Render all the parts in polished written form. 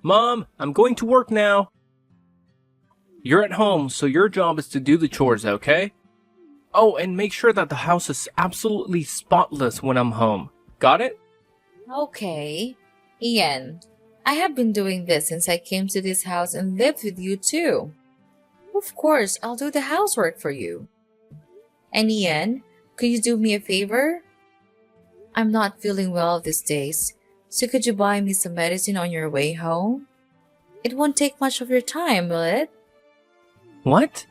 Mom, I'm going to work now. You're at home, so your job is to do the chores, okay? Oh, and make sure that the house is absolutely spotless when I'm home. Got it? Okay. Ian, I have been doing this since I came to this house and lived with you too. Of course, I'll do the housework for you. And Ian, could you do me a favor? I'm not feeling well these days, so could you buy me some medicine on your way home? It won't take much of your time, will it? What?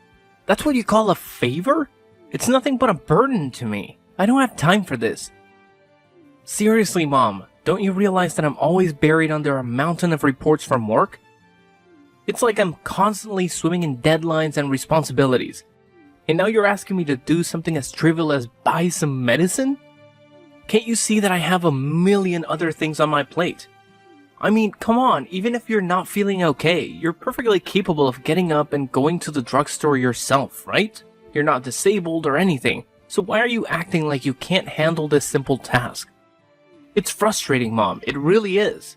That's what you call a favor? It's nothing but a burden to me. I don't have time for this. Seriously, Mom, don't you realize that I'm always buried under a mountain of reports from work? It's like I'm constantly swimming in deadlines and responsibilities. And now you're asking me to do something as trivial as buy some medicine? Can't you see that I have a million other things on my plate? I mean, come on, even if you're not feeling okay, you're perfectly capable of getting up and going to the drugstore yourself, right? You're not disabled or anything, so why are you acting like you can't handle this simple task? It's frustrating, Mom, it really is.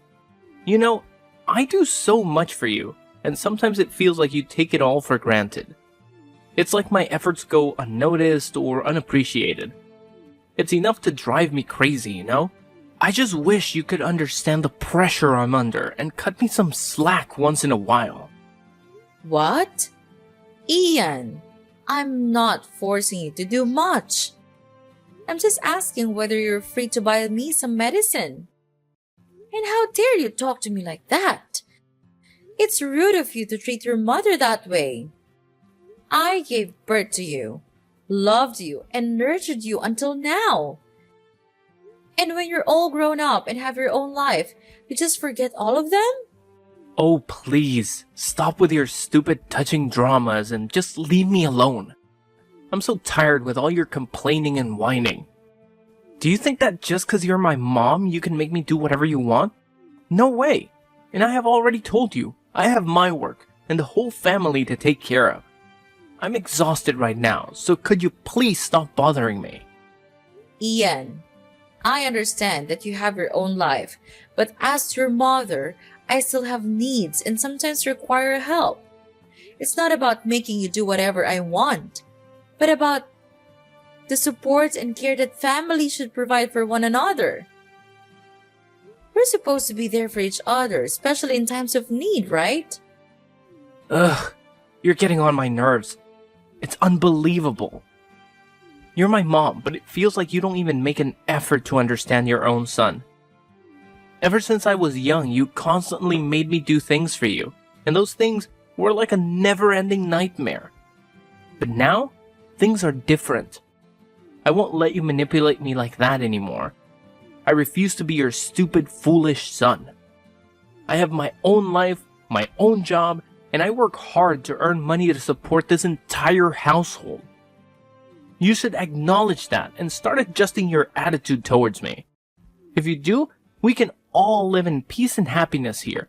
You know, I do so much for you, and sometimes it feels like you take it all for granted. It's like my efforts go unnoticed or unappreciated. It's enough to drive me crazy, you know? I just wish you could understand the pressure I'm under and cut me some slack once in a while. What? Ian, I'm not forcing you to do much. I'm just asking whether you're free to buy me some medicine. And how dare you talk to me like that? It's rude of you to treat your mother that way. I gave birth to you, loved you, and nurtured you until now. And when you're all grown up and have your own life, you just forget all of them? Oh, please, stop with your stupid touching dramas and just leave me alone. I'm so tired with all your complaining and whining. Do you think that just because you're my mom, you can make me do whatever you want? No way. And I have already told you, I have my work and the whole family to take care of. I'm exhausted right now, so could you please stop bothering me? Ian, I understand that you have your own life, but as your mother, I still have needs and sometimes require help. It's not about making you do whatever I want, but about the support and care that families should provide for one another. We're supposed to be there for each other, especially in times of need, right? Ugh, you're getting on my nerves. It's unbelievable. You're my mom, but it feels like you don't even make an effort to understand your own son. Ever since I was young, you constantly made me do things for you, and those things were like a never-ending nightmare. But now, things are different. I won't let you manipulate me like that anymore. I refuse to be your stupid, foolish son. I have my own life, my own job, and I work hard to earn money to support this entire household. You should acknowledge that and start adjusting your attitude towards me. If you do, we can all live in peace and happiness here.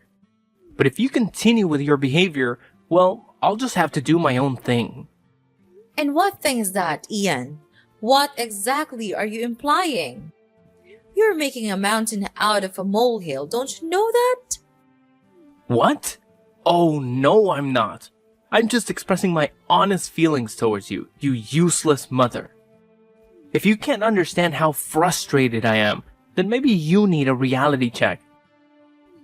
But if you continue with your behavior, well, I'll just have to do my own thing. And what thing is that, Ian? What exactly are you implying? You're making a mountain out of a molehill, don't you know that? What? Oh, no, I'm not. I'm just expressing my honest feelings towards you, you useless mother. If you can't understand how frustrated I am, then maybe you need a reality check.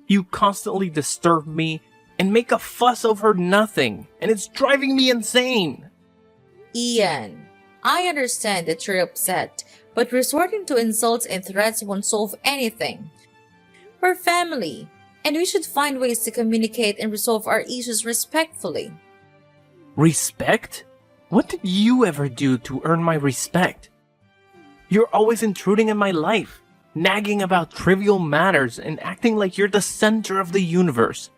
You constantly disturb me and make a fuss over nothing, and it's driving me insane. Ian, I understand that you're upset, but resorting to insults and threats won't solve anything. We're family, and we should find ways to communicate and resolve our issues respectfully. Respect? What did you ever do to earn my respect? You're always intruding in my life, nagging about trivial matters and acting like you're the center of the universe.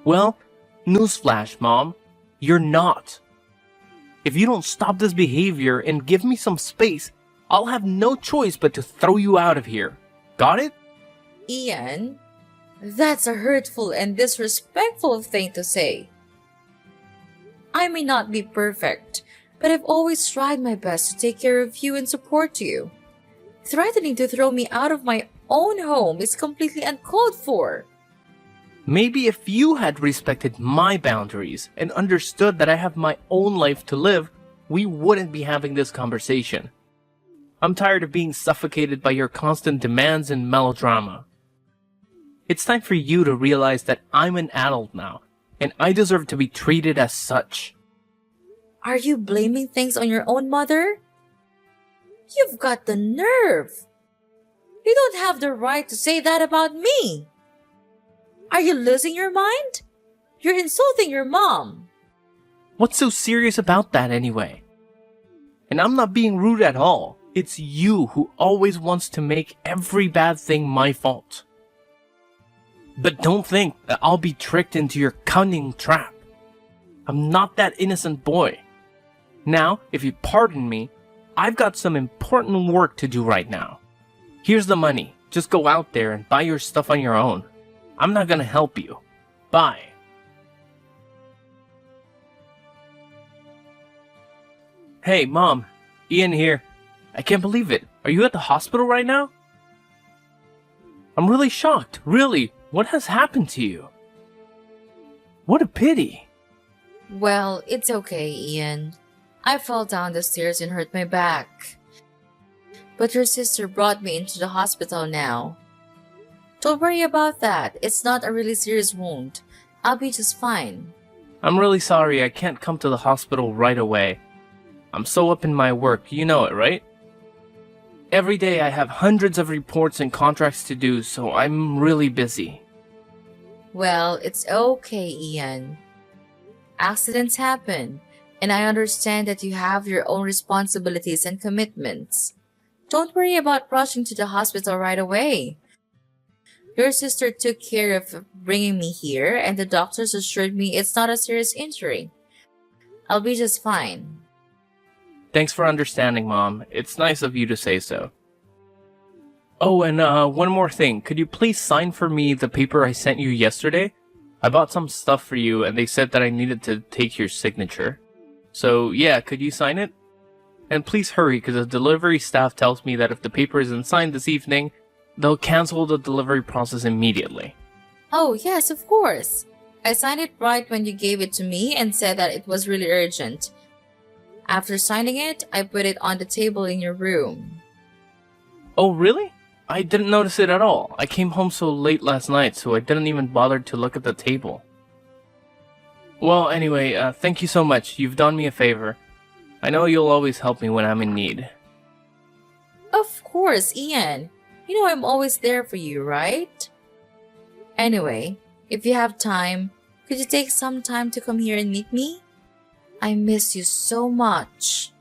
Well, newsflash, Mom, you're not. If you don't stop this behavior and give me some space, I'll have no choice but to throw you out of here. Got it? Ian, that's a hurtful and disrespectful thing to say. I may not be perfect, but I've always tried my best to take care of you and support you. Threatening to throw me out of my own home is completely uncalled for. Maybe if you had respected my boundaries and understood that I have my own life to live, we wouldn't be having this conversation. I'm tired of being suffocated by your constant demands and melodrama. It's time for you to realize that I'm an adult now, and I deserve to be treated as such. Are you blaming things on your own mother? You've got the nerve. You don't have the right to say that about me. Are you losing your mind? You're insulting your mom. What's so serious about that anyway? And I'm not being rude at all. It's you who always wants to make every bad thing my fault. But don't think that I'll be tricked into your cunning trap. I'm not that innocent boy. Now, if you pardon me, I've got some important work to do right now. Here's the money. Just go out there and buy your stuff on your own. I'm not gonna help you. Bye. Hey, Mom. Ian here. I can't believe it. Are you at the hospital right now? I'm really shocked. Really. What has happened to you? What a pity. Well, it's okay, Ian. I fell down the stairs and hurt my back. But your sister brought me into the hospital now. Don't worry about that. It's not a really serious wound. I'll be just fine. I'm really sorry I can't come to the hospital right away. I'm so up in my work, you know it, right? Every day I have hundreds of reports and contracts to do, so I'm really busy. Well, it's okay, Ian. Accidents happen, and I understand that you have your own responsibilities and commitments. Don't worry about rushing to the hospital right away. Your sister took care of bringing me here, and the doctors assured me it's not a serious injury. I'll be just fine. Thanks for understanding, Mom. It's nice of you to say so. Oh, and one more thing. Could you please sign for me the paper I sent you yesterday? I bought some stuff for you, and they said that I needed to take your signature. So, yeah, could you sign it? And please hurry, because the delivery staff tells me that if the paper isn't signed this evening, they'll cancel the delivery process immediately. Oh, yes, of course. I signed it right when you gave it to me and said that it was really urgent. After signing it, I put it on the table in your room. Oh, really? I didn't notice it at all. I came home so late last night, so I didn't even bother to look at the table. Well, anyway, thank you so much. You've done me a favor. I know you'll always help me when I'm in need. Of course, Ian. You know I'm always there for you, right? Anyway, if you have time, could you take some time to come here and meet me? I miss you so much.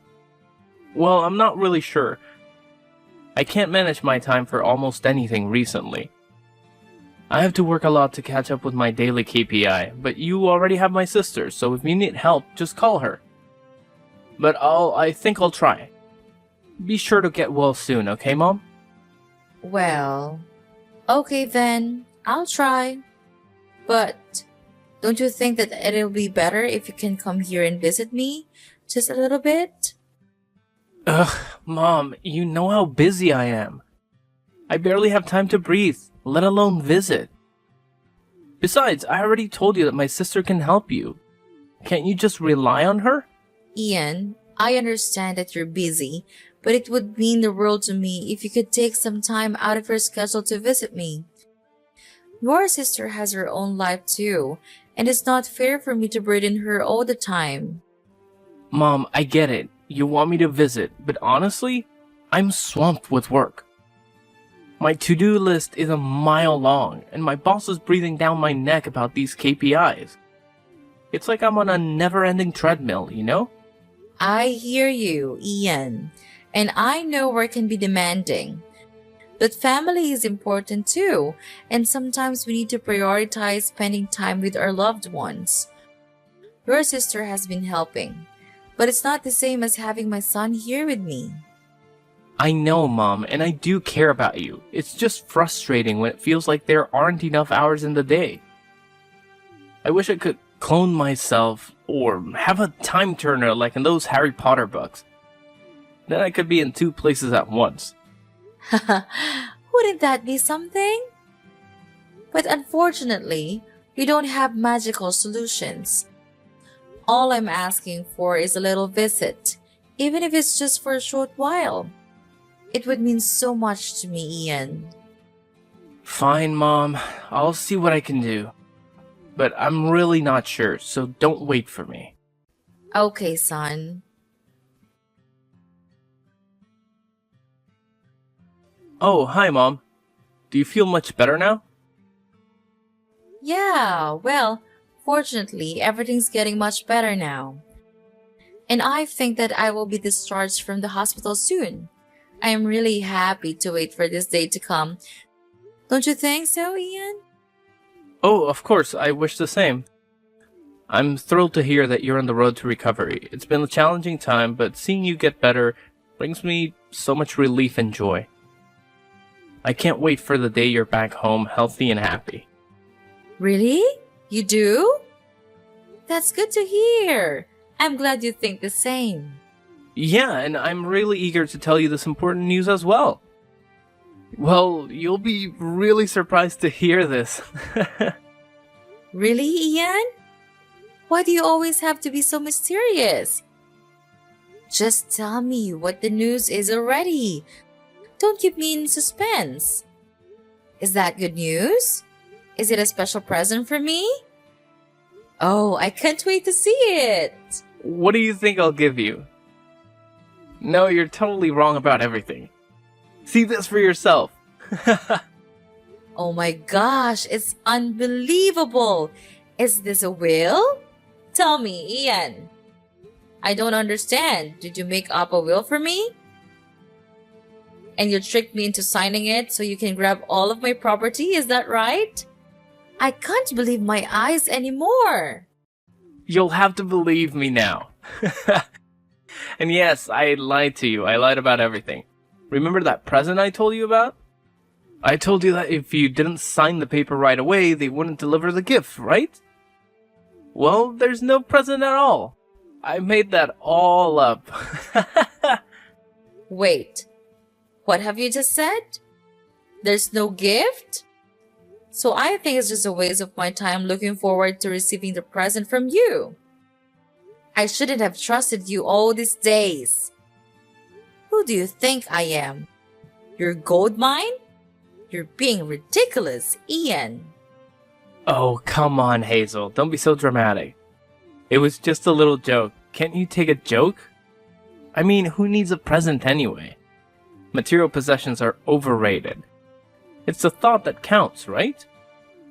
Well, I'm not really sure. I can't manage my time for almost anything recently. I have to work a lot to catch up with my daily KPI, but you already have my sister, so if you need help, just call her. But I think I'll try. Be sure to get well soon, okay, Mom? Well, okay then. I'll try. But don't you think that it'll be better if you can come here and visit me? Just a little bit? Ugh, Mom, you know how busy I am. I barely have time to breathe, let alone visit. Besides, I already told you that my sister can help you. Can't you just rely on her? Ian, I understand that you're busy, but it would mean the world to me if you could take some time out of your schedule to visit me. Your sister has her own life too, and it's not fair for me to burden her all the time. Mom, I get it. You want me to visit, but honestly, I'm swamped with work. My to-do list is a mile long, and my boss is breathing down my neck about these KPIs. It's like I'm on a never-ending treadmill, you know? I hear you, Ian, and I know work can be demanding. But family is important too, and sometimes we need to prioritize spending time with our loved ones. Your sister has been helping, but it's not the same as having my son here with me. I know, Mom, and I do care about you. It's just frustrating when it feels like there aren't enough hours in the day. I wish I could clone myself or have a time turner like in those Harry Potter books. Then I could be in two places at once. Wouldn't that be something? But unfortunately, We don't have magical solutions. All I'm asking for is a little visit, even if it's just for a short while. It would mean so much to me, Ian. Fine, Mom. I'll see what I can do. But I'm really not sure, so don't wait for me. Okay, son. Oh, hi, Mom. Do you feel much better now? Yeah, well, fortunately, everything's getting much better now. And I think that I will be discharged from the hospital soon. I am really happy to wait for this day to come. Don't you think so, Ian? Oh, of course, I wish the same. I'm thrilled to hear that you're on the road to recovery. It's been a challenging time, but seeing you get better brings me so much relief and joy. I can't wait for the day you're back home healthy and happy. Really? You do? That's good to hear. I'm glad you think the same. Yeah, and I'm really eager to tell you this important news as well. Well, you'll be really surprised to hear this. Really, Ian? Why do you always have to be so mysterious? Just tell me what the news is already. Don't keep me in suspense. Is that good news? Is it a special present for me? Oh, I can't wait to see it. What do you think I'll give you? No, you're totally wrong about everything. See this for yourself. Oh my gosh, it's unbelievable. Is this a will? Tell me, Ian. I don't understand. Did you make up a will for me? And you tricked me into signing it so you can grab all of my property, is that right? I can't believe my eyes anymore. You'll have to believe me now. And yes, I lied to you. I lied about everything. Remember that present I told you about? I told you that if you didn't sign the paper right away, they wouldn't deliver the gift, right? Well, there's no present at all. I made that all up. Wait, what have you just said? There's no gift? So I think it's just a waste of my time looking forward to receiving the present from you. I shouldn't have trusted you all these days. Who do you think I am? Your gold mine? You're being ridiculous, Ian. Oh, come on, Hazel. Don't be so dramatic. It was just a little joke. Can't you take a joke? I mean, who needs a present anyway? Material possessions are overrated. It's the thought that counts, right?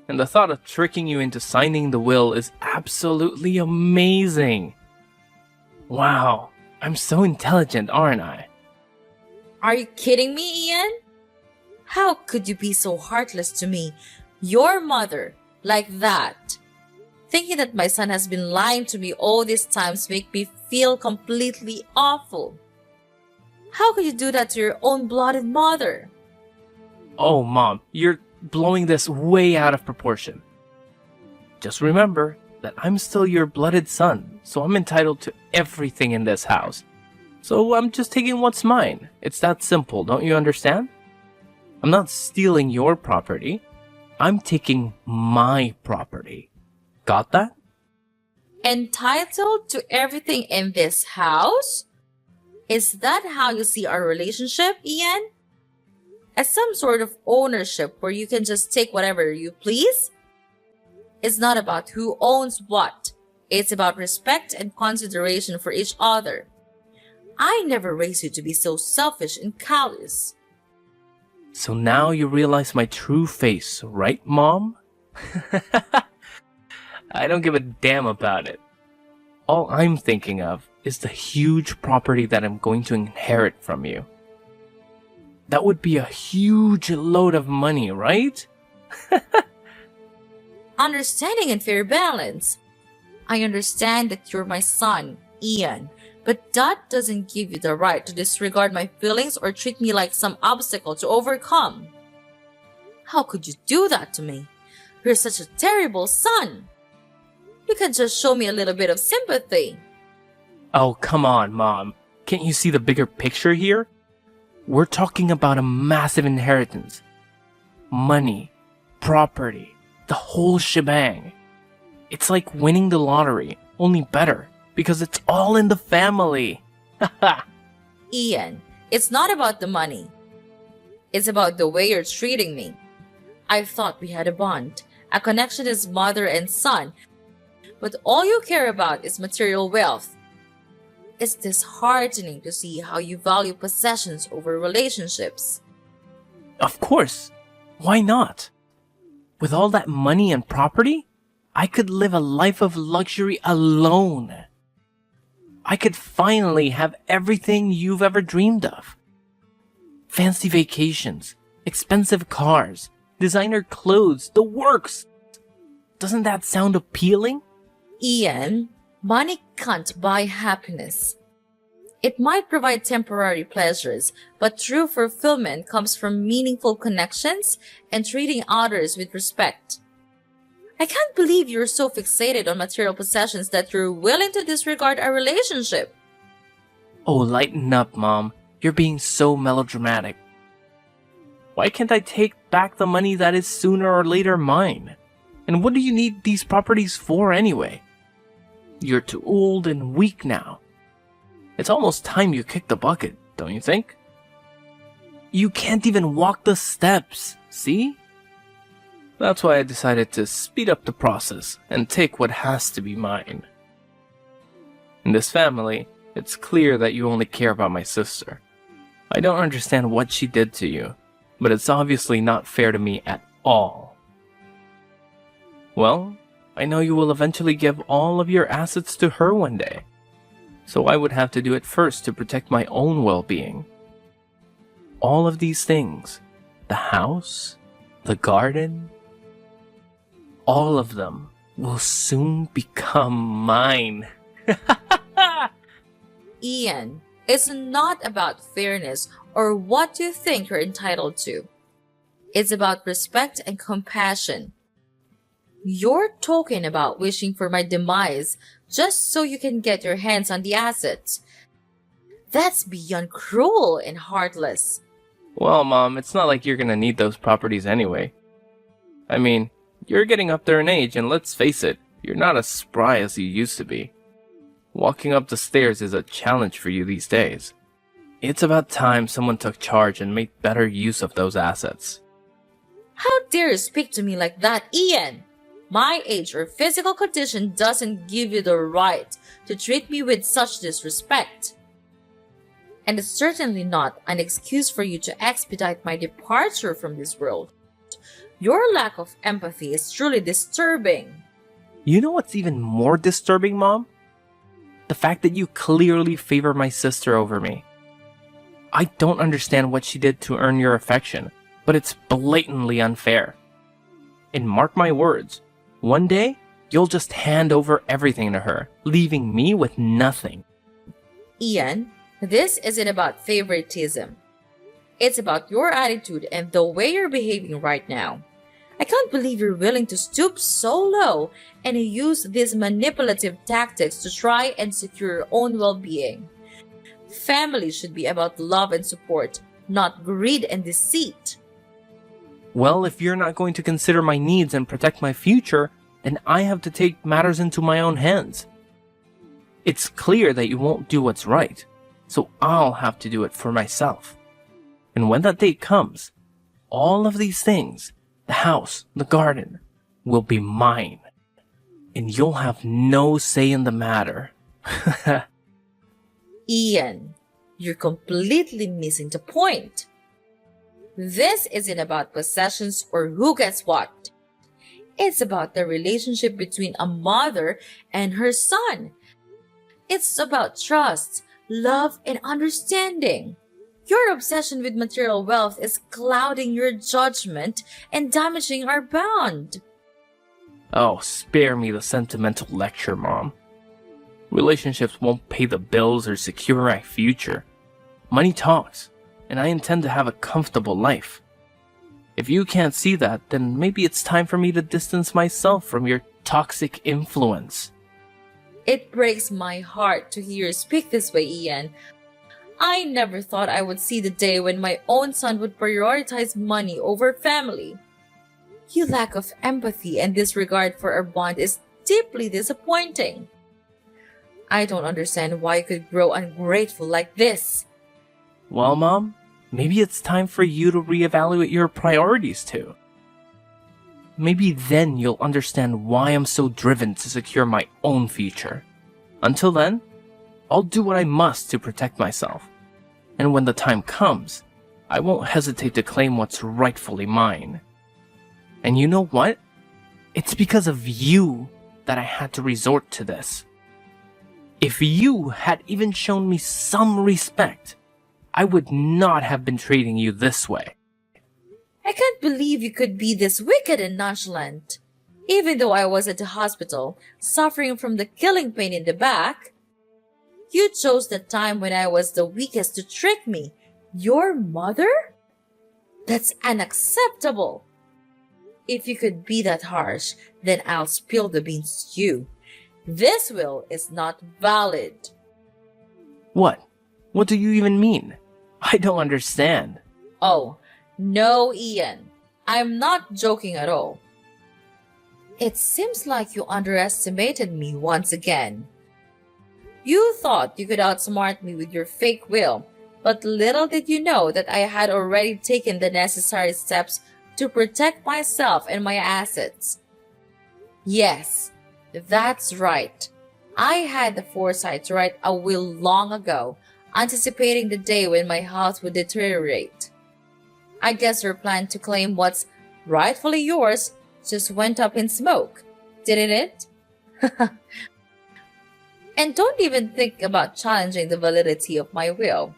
And the thought of tricking you into signing the will is absolutely amazing. Wow, I'm so intelligent, aren't I? Are you kidding me, Ian? How could you be so heartless to me, your mother, like that? Thinking that my son has been lying to me all these times make me feel completely awful. How could you do that to your own blooded mother? Oh, Mom, you're blowing this way out of proportion. Just remember that I'm still your blooded son, so I'm entitled to everything in this house. So I'm just taking what's mine. It's that simple, don't you understand? I'm not stealing your property. I'm taking my property. Got that? Entitled to everything in this house? Is that how you see our relationship, Ian? As some sort of ownership where you can just take whatever you please? It's not about who owns what. It's about respect and consideration for each other. I never raised you to be so selfish and callous. So now you realize my true face, right, Mom? I don't give a damn about it. All I'm thinking of is the huge property that I'm going to inherit from you. That would be a huge load of money, right? Understanding and fair balance. I understand that you're my son, Ian, but that doesn't give you the right to disregard my feelings or treat me like some obstacle to overcome. How could you do that to me? You're such a terrible son. You can just show me a little bit of sympathy. Oh, come on, Mom. Can't you see the bigger picture here? We're talking about a massive inheritance. Money, property, the whole shebang. It's like winning the lottery, only better, because it's all in the family. Haha. Ian, it's not about the money. It's about the way you're treating me. I thought we had a bond, a connection as mother and son, but all you care about is material wealth. It's disheartening to see how you value possessions over relationships. Of course. Why not? With all that money and property, I could live a life of luxury alone. I could finally have everything you've ever dreamed of. Fancy vacations, expensive cars, designer clothes, the works. Doesn't that sound appealing? Ian, money can't buy happiness. It might provide temporary pleasures, but true fulfillment comes from meaningful connections and treating others with respect. I can't believe you're so fixated on material possessions that you're willing to disregard our relationship. Oh, lighten up, Mom. You're being so melodramatic. Why can't I take back the money that is sooner or later mine? And what do you need these properties for anyway? You're too old and weak now. It's almost time you kicked the bucket, don't you think? You can't even walk the steps, see? That's why I decided to speed up the process and take what has to be mine. In this family, it's clear that you only care about my sister. I don't understand what she did to you, but it's obviously not fair to me at all. Well, I know you will eventually give all of your assets to her one day, so I would have to do it first to protect my own well-being. All of these things, the house, the garden, all of them will soon become mine. Ian, it's not about fairness or what you think you're entitled to. It's about respect and compassion. You're talking about wishing for my demise just so you can get your hands on the assets. That's beyond cruel and heartless. Well, Mom, it's not like you're gonna need those properties anyway. I mean, you're getting up there in age, and let's face it, you're not as spry as you used to be. Walking up the stairs is a challenge for you these days. It's about time someone took charge and made better use of those assets. How dare you speak to me like that, Ian? My age or physical condition doesn't give you the right to treat me with such disrespect. And it's certainly not an excuse for you to expedite my departure from this world. Your lack of empathy is truly disturbing. You know what's even more disturbing, Mom? The fact that you clearly favor my sister over me. I don't understand what she did to earn your affection, but it's blatantly unfair. And mark my words, one day, you'll just hand over everything to her, leaving me with nothing. Ian, this isn't about favoritism. It's about your attitude and the way you're behaving right now. I can't believe you're willing to stoop so low and use these manipulative tactics to try and secure your own well-being. Family should be about love and support, not greed and deceit. Well, if you're not going to consider my needs and protect my future, then I have to take matters into my own hands. It's clear that you won't do what's right, so I'll have to do it for myself. And when that day comes, all of these things, the house, the garden, will be mine. And you'll have no say in the matter. Ian, you're completely missing the point. This isn't about possessions or who gets what. It's about the relationship between a mother and her son. It's about trust, love, and understanding. Your obsession with material wealth is clouding your judgment and damaging our bond. Oh, spare me the sentimental lecture, Mom. Relationships won't pay the bills or secure my future. Money talks, and I intend to have a comfortable life. If you can't see that, then maybe it's time for me to distance myself from your toxic influence. It breaks my heart to hear you speak this way, Ian. I never thought I would see the day when my own son would prioritize money over family. Your lack of empathy and disregard for our bond is deeply disappointing. I don't understand why you could grow ungrateful like this. Well, Mom, maybe it's time for you to reevaluate your priorities too. Maybe then you'll understand why I'm so driven to secure my own future. Until then, I'll do what I must to protect myself. And when the time comes, I won't hesitate to claim what's rightfully mine. And you know what? It's because of you that I had to resort to this. If you had even shown me some respect, I would not have been treating you this way. I can't believe you could be this wicked and nonchalant. Even though I was at the hospital, suffering from the killing pain in the back, you chose the time when I was the weakest to trick me. Your mother? That's unacceptable. If you could be that harsh, then I'll spill the beans to you. This will is not valid. What? What do you even mean? I don't understand. Oh, no, Ian. I'm not joking at all. It seems like you underestimated me once again. You thought you could outsmart me with your fake will, but little did you know that I had already taken the necessary steps to protect myself and my assets. Yes, that's right. I had the foresight to write a will long ago, anticipating the day when my health would deteriorate. I guess your plan to claim what's rightfully yours just went up in smoke, didn't it? And don't even think about challenging the validity of my will.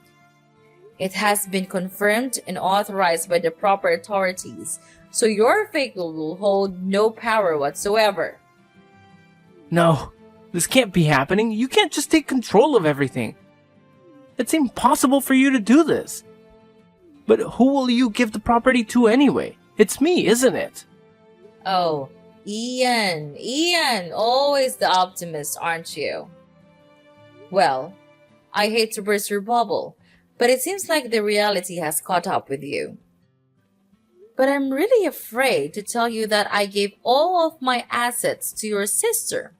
It has been confirmed and authorized by the proper authorities, so your fake will hold no power whatsoever. No, this can't be happening. You can't just take control of everything. It's impossible for you to do this. But who will you give the property to anyway? It's me, isn't it? Oh, Ian, always the optimist, aren't you? Well, I hate to burst your bubble, but it seems like the reality has caught up with you. But I'm really afraid to tell you that I gave all of my assets to your sister.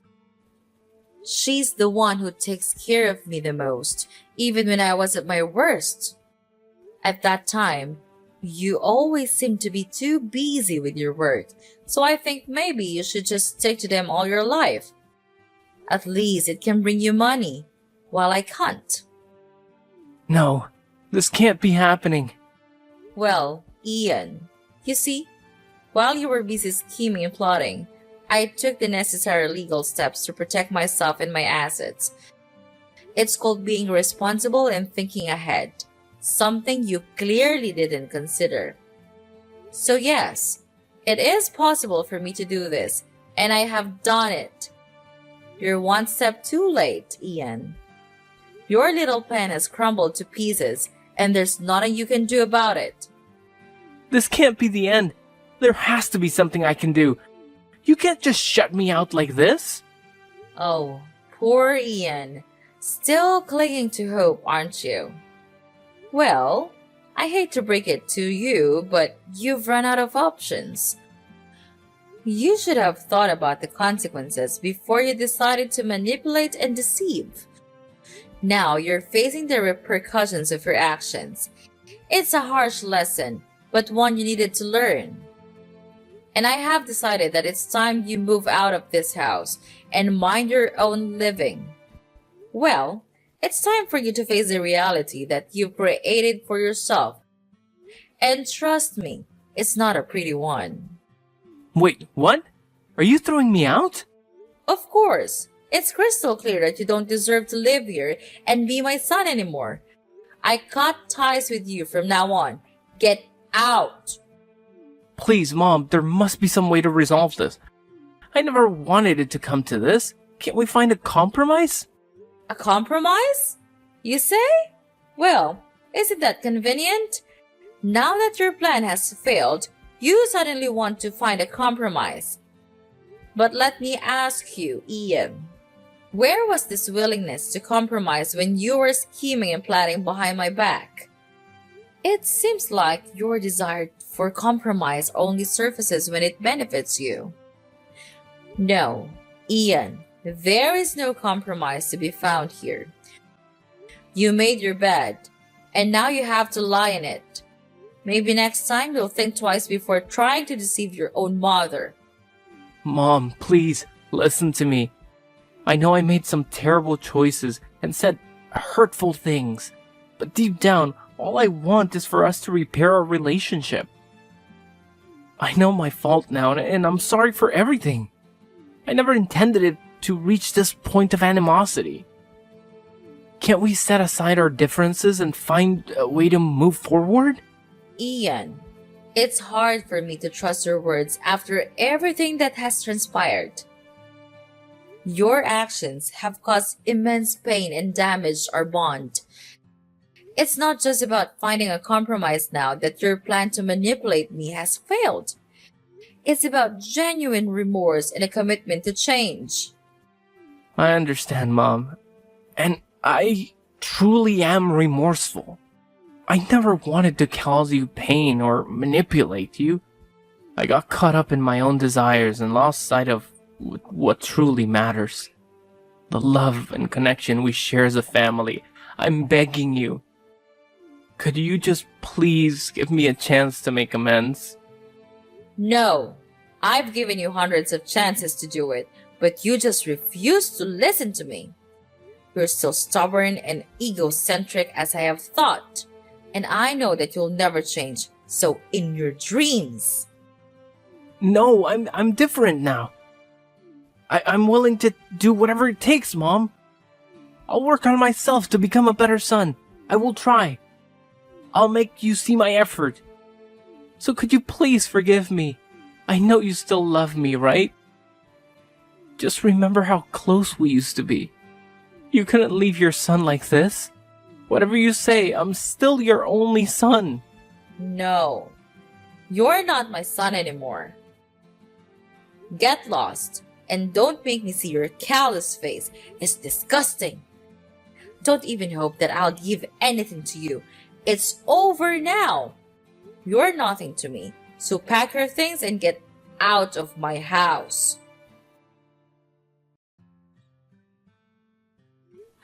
She's the one who takes care of me the most, even when I was at my worst. At that time, you always seemed to be too busy with your work, so I think maybe you should just stick to them all your life. At least it can bring you money, while I can't. No, this can't be happening. Well, Ian, you see, while you were busy scheming and plotting, I took the necessary legal steps to protect myself and my assets. It's called being responsible and thinking ahead, something you clearly didn't consider. So yes, it is possible for me to do this, and I have done it. You're one step too late, Ian. Your little plan has crumbled to pieces, and there's nothing you can do about it. This can't be the end. There has to be something I can do. You can't just shut me out like this. Oh, poor Ian. Still clinging to hope, aren't you? Well, I hate to break it to you, but you've run out of options. You should have thought about the consequences before you decided to manipulate and deceive. Now you're facing the repercussions of your actions. It's a harsh lesson, but one you needed to learn. And I have decided that it's time you move out of this house and mind your own living. Well, it's time for you to face the reality that you've created for yourself. And trust me, it's not a pretty one. Wait, what? Are you throwing me out? Of course, it's crystal clear that you don't deserve to live here and be my son anymore. I cut ties with you from now on. Get out! Please, Mom, there must be some way to resolve this. I never wanted it to come to this. Can't we find a compromise? A compromise? You say? Well, isn't that convenient? Now that your plan has failed, you suddenly want to find a compromise. But let me ask you, Ian, where was this willingness to compromise when you were scheming and plotting behind my back? It seems like your desire for compromise only surfaces when it benefits you. No, Ian, there is no compromise to be found here. You made your bed, and now you have to lie in it. Maybe next time you'll think twice before trying to deceive your own mother. Mom, please, listen to me. I know I made some terrible choices and said hurtful things, but deep down, all I want is for us to repair our relationship. I know my fault now, and I'm sorry for everything. I never intended it to reach this point of animosity. Can't we set aside our differences and find a way to move forward? Ian, it's hard for me to trust your words after everything that has transpired. Your actions have caused immense pain and damaged our bond. It's not just about finding a compromise now that your plan to manipulate me has failed. It's about genuine remorse and a commitment to change. I understand, Mom. And I truly am remorseful. I never wanted to cause you pain or manipulate you. I got caught up in my own desires and lost sight of what truly matters. The love and connection we share as a family. I'm begging you. Could you just please give me a chance to make amends? No, I've given you hundreds of chances to do it, but you just refuse to listen to me. You're still stubborn and egocentric as I have thought, and I know that you'll never change, so in your dreams. No, I'm different now. I'm willing to do whatever it takes, Mom. I'll work on myself to become a better son. I will try. I'll make you see my effort. So could you please forgive me? I know you still love me, right? Just remember how close we used to be. You couldn't leave your son like this. Whatever you say, I'm still your only son. No, you're not my son anymore. Get lost, and don't make me see your callous face. It's disgusting. Don't even hope that I'll give anything to you. It's over now. You're nothing to me, so pack your things and get out of my house.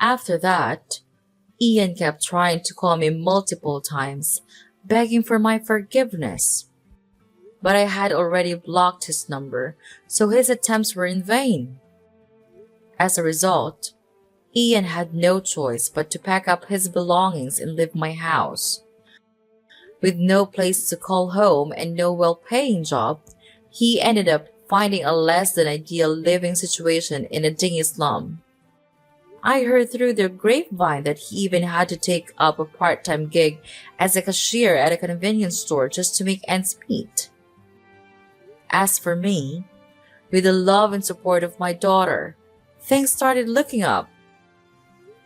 After that, Ian kept trying to call me multiple times, begging for my forgiveness. But I had already blocked his number, so his attempts were in vain. As a result, Ian had no choice but to pack up his belongings and leave my house. With no place to call home and no well-paying job, he ended up finding a less than ideal living situation in a dingy slum. I heard through the grapevine that he even had to take up a part-time gig as a cashier at a convenience store just to make ends meet. As for me, with the love and support of my daughter, things started looking up.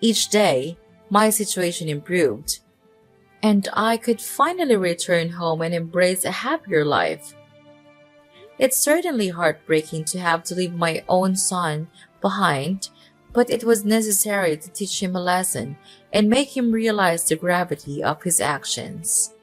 Each day, my situation improved, and I could finally return home and embrace a happier life. It's certainly heartbreaking to have to leave my own son behind, but it was necessary to teach him a lesson and make him realize the gravity of his actions.